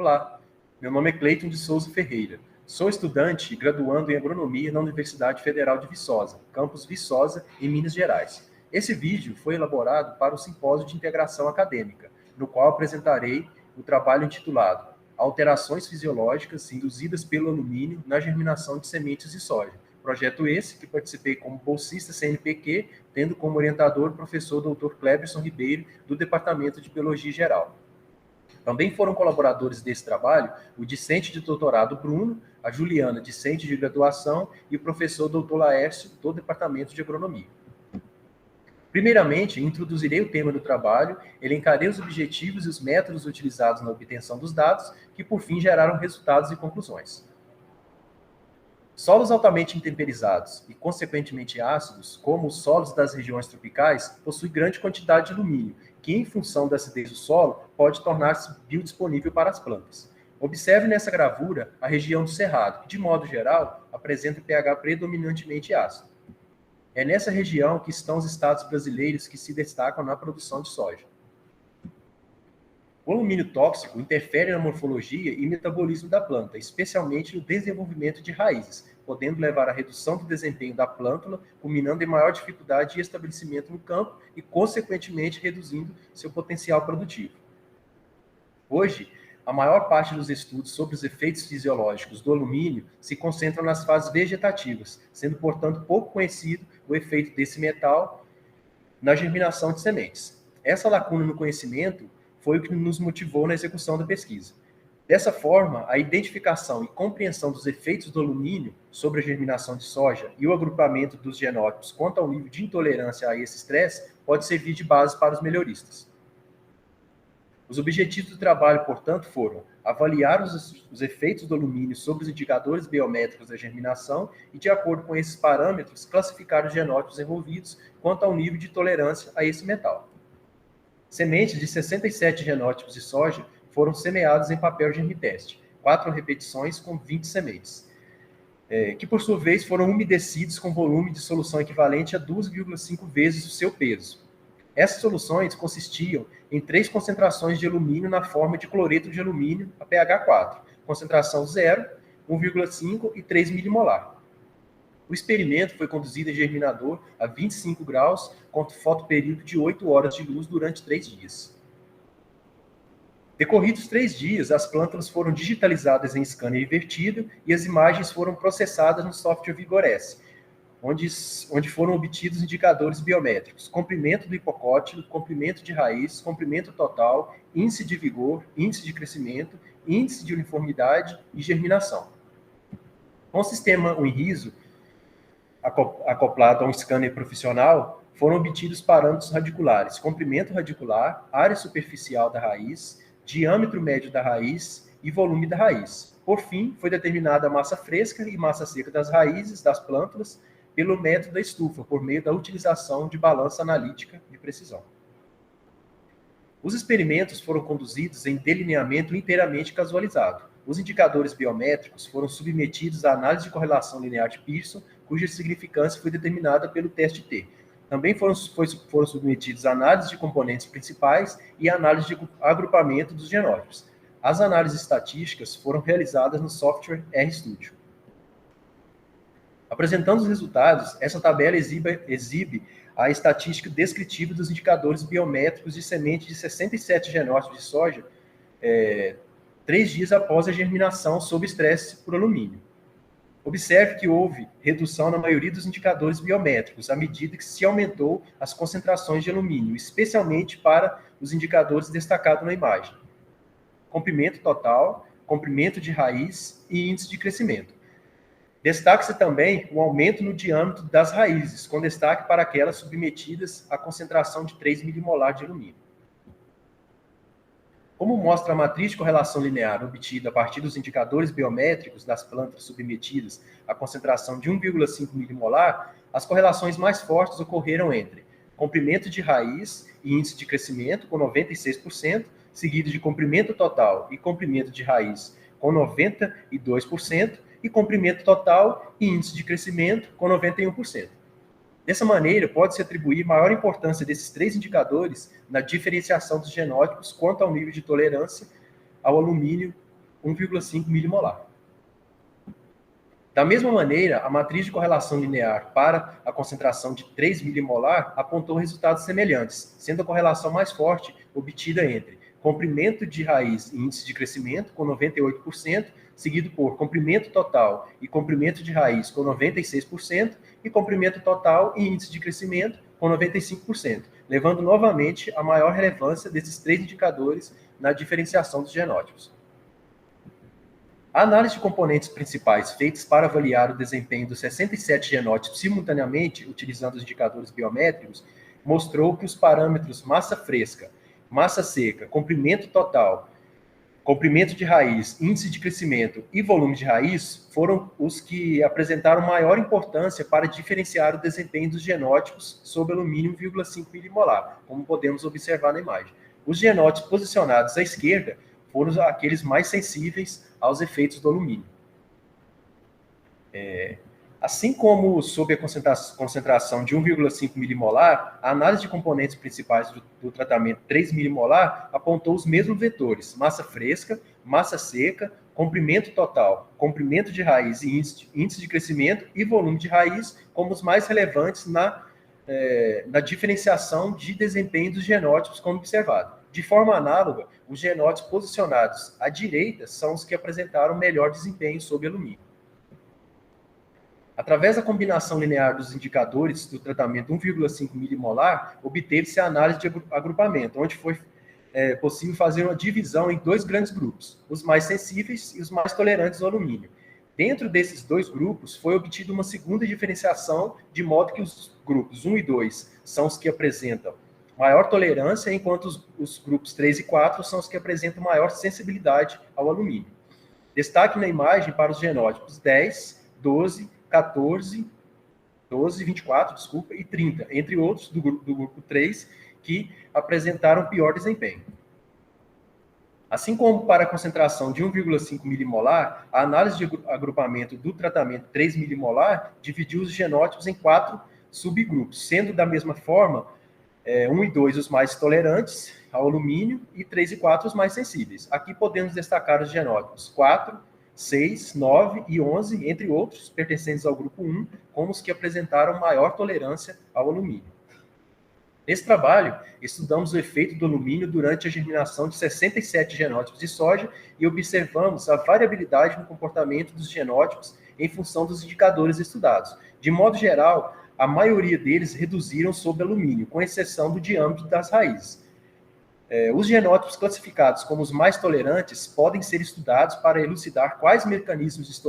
Olá, meu nome é Cleiton de Souza Ferreira. Sou estudante e graduando em agronomia na Universidade Federal de Viçosa, campus Viçosa, em Minas Gerais. Esse vídeo foi elaborado para o Simpósio de Integração Acadêmica, no qual apresentarei o trabalho intitulado Alterações Fisiológicas Induzidas pelo Alumínio na Germinação de Sementes de Soja. Projeto esse que participei como bolsista CNPq, tendo como orientador o professor Dr. Cleberson Ribeiro, do Departamento de Biologia Geral. Também foram colaboradores desse trabalho o discente de doutorado Bruno, a Juliana, discente de graduação, e o professor Dr. Laércio, do Departamento de Agronomia. Primeiramente, introduzirei o tema do trabalho, elencarei os objetivos e os métodos utilizados na obtenção dos dados, que por fim geraram resultados e conclusões. Solos altamente intemperizados e, consequentemente, ácidos, como os solos das regiões tropicais, possuem grande quantidade de alumínio, que, em função da acidez do solo, pode tornar-se biodisponível para as plantas. Observe nessa gravura a região do Cerrado, que, de modo geral, apresenta pH predominantemente ácido. É nessa região que estão os estados brasileiros que se destacam na produção de soja. O alumínio tóxico interfere na morfologia e metabolismo da planta, especialmente no desenvolvimento de raízes, podendo levar à redução do desempenho da plântula, culminando em maior dificuldade de estabelecimento no campo e, consequentemente, reduzindo seu potencial produtivo. Hoje, a maior parte dos estudos sobre os efeitos fisiológicos do alumínio se concentram nas fases vegetativas, sendo, portanto, pouco conhecido o efeito desse metal na germinação de sementes. Essa lacuna no conhecimento foi o que nos motivou na execução da pesquisa. Dessa forma, a identificação e compreensão dos efeitos do alumínio sobre a germinação de soja e o agrupamento dos genótipos quanto ao nível de intolerância a esse estresse pode servir de base para os melhoristas. Os objetivos do trabalho, portanto, foram avaliar os efeitos do alumínio sobre os indicadores biométricos da germinação e, de acordo com esses parâmetros, classificar os genótipos envolvidos quanto ao nível de tolerância a esse metal. Sementes de 67 genótipos de soja foram semeadas em papel germiteste, 4 repetições com 20 sementes, que por sua vez foram umedecidos com volume de solução equivalente a 2,5 vezes o seu peso. Essas soluções consistiam em 3 concentrações de alumínio na forma de cloreto de alumínio a pH 4, concentração 0, 1,5 e 3 milimolar. O experimento foi conduzido em germinador a 25 graus, com fotoperíodo de 8 horas de luz durante 3 dias. Decorridos 3 dias, as plântulas foram digitalizadas em scanner invertido e as imagens foram processadas no software Vigoresse, onde foram obtidos indicadores biométricos: comprimento do hipocótilo, comprimento de raiz, comprimento total, índice de vigor, índice de crescimento, índice de uniformidade e germinação. Com o sistema Winriso acoplado a um scanner profissional, foram obtidos parâmetros radiculares: comprimento radicular, área superficial da raiz, diâmetro médio da raiz e volume da raiz. Por fim, foi determinada a massa fresca e massa seca das raízes das plântulas pelo método da estufa, por meio da utilização de balança analítica de precisão. Os experimentos foram conduzidos em delineamento inteiramente casualizado. Os indicadores biométricos foram submetidos à análise de correlação linear de Pearson, cuja significância foi determinada pelo teste T. Também foram submetidos à análise de componentes principais e à análise de agrupamento dos genótipos. As análises estatísticas foram realizadas no software RStudio. Apresentando os resultados, essa tabela exibe a estatística descritiva dos indicadores biométricos de semente de 67 genótipos de soja 3 dias após a germinação sob estresse por alumínio. Observe que houve redução na maioria dos indicadores biométricos à medida que se aumentou as concentrações de alumínio, especialmente para os indicadores destacados na imagem: comprimento total, comprimento de raiz e índice de crescimento. Destaca-se também o aumento no diâmetro das raízes, com destaque para aquelas submetidas à concentração de 3 milimolar de alumínio. Como mostra a matriz de correlação linear obtida a partir dos indicadores biométricos das plantas submetidas à concentração de 1,5 milimolar, as correlações mais fortes ocorreram entre comprimento de raiz e índice de crescimento, com 96%, seguido de comprimento total e comprimento de raiz, com 92%, e comprimento total e índice de crescimento, com 91%. Dessa maneira, pode-se atribuir maior importância desses 3 indicadores na diferenciação dos genótipos quanto ao nível de tolerância ao alumínio 1,5 milimolar. Da mesma maneira, a matriz de correlação linear para a concentração de 3 milimolar apontou resultados semelhantes, sendo a correlação mais forte obtida entre comprimento de raiz e índice de crescimento, com 98%, seguido por comprimento total e comprimento de raiz, com 96%, e comprimento total e índice de crescimento, com 95%, levando novamente a maior relevância desses três indicadores na diferenciação dos genótipos. A análise de componentes principais feitas para avaliar o desempenho dos 67 genótipos simultaneamente, utilizando os indicadores biométricos, mostrou que os parâmetros massa fresca, massa seca, comprimento total, comprimento de raiz, índice de crescimento e volume de raiz foram os que apresentaram maior importância para diferenciar o desempenho dos genótipos sob alumínio 1,5 milimolar, como podemos observar na imagem. Os genótipos posicionados à esquerda foram aqueles mais sensíveis aos efeitos do alumínio. Assim como sob a concentração de 1,5 milimolar, a análise de componentes principais do tratamento 3 milimolar apontou os mesmos vetores, massa fresca, massa seca, comprimento total, comprimento de raiz e índice de crescimento e volume de raiz como os mais relevantes na diferenciação de desempenho dos genótipos como observado. De forma análoga, os genótipos posicionados à direita são os que apresentaram melhor desempenho sob alumínio. Através da combinação linear dos indicadores do tratamento 1,5 milimolar, obteve-se a análise de agrupamento, onde foi possível fazer uma divisão em dois grandes grupos, os mais sensíveis e os mais tolerantes ao alumínio. Dentro desses dois grupos, foi obtida uma segunda diferenciação, de modo que os grupos 1 e 2 são os que apresentam maior tolerância, enquanto os grupos 3 e 4 são os que apresentam maior sensibilidade ao alumínio. Destaque na imagem para os genótipos 10, 12, 14, 12, 24, desculpa, e 30, entre outros, do grupo 3, que apresentaram pior desempenho. Assim como para a concentração de 1,5 milimolar, a análise de agrupamento do tratamento 3 milimolar dividiu os genótipos em 4 subgrupos, sendo da mesma forma 1 e 2 os mais tolerantes ao alumínio e 3 e 4 os mais sensíveis. Aqui podemos destacar os genótipos 4, 6, 9 e 11, entre outros, pertencentes ao grupo 1, como os que apresentaram maior tolerância ao alumínio. Nesse trabalho, estudamos o efeito do alumínio durante a germinação de 67 genótipos de soja e observamos a variabilidade no comportamento dos genótipos em função dos indicadores estudados. De modo geral, a maioria deles reduziram sob alumínio, com exceção do diâmetro das raízes. Os genótipos classificados como os mais tolerantes podem ser estudados para elucidar quais mecanismos de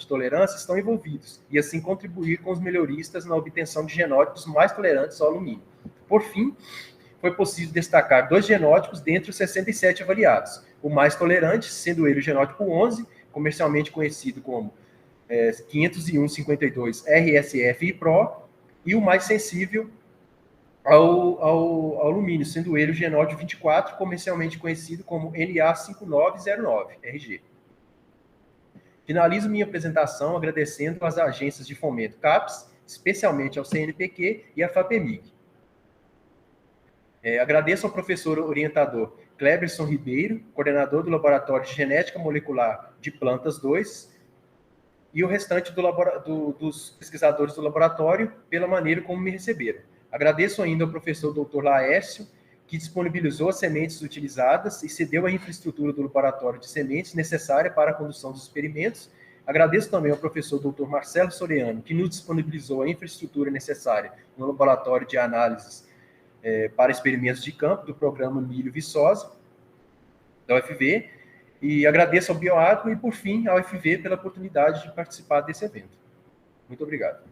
tolerância estão envolvidos e assim contribuir com os melhoristas na obtenção de genótipos mais tolerantes ao alumínio. Por fim, foi possível destacar 2 genótipos dentre os 67 avaliados. O mais tolerante, sendo ele o genótipo 11, comercialmente conhecido como 501.52 RSF-IPRO, e o mais sensível ao alumínio, sendo ele o genótipo 24, comercialmente conhecido como NA5909-RG. Finalizo minha apresentação agradecendo às agências de fomento CAPES, especialmente ao CNPq e à FAPEMIG. Agradeço ao professor orientador Cleberson Ribeiro, coordenador do Laboratório de Genética Molecular de Plantas 2, e o restante dos pesquisadores do laboratório pela maneira como me receberam. Agradeço ainda ao professor Dr. Laércio, que disponibilizou as sementes utilizadas e cedeu a infraestrutura do laboratório de sementes necessária para a condução dos experimentos. Agradeço também ao professor Dr. Marcelo Soriano, que nos disponibilizou a infraestrutura necessária no laboratório de análises para experimentos de campo do programa Milho Viçosa, da UFV, e agradeço ao Bioagro e, por fim, ao UFV pela oportunidade de participar desse evento. Muito obrigado.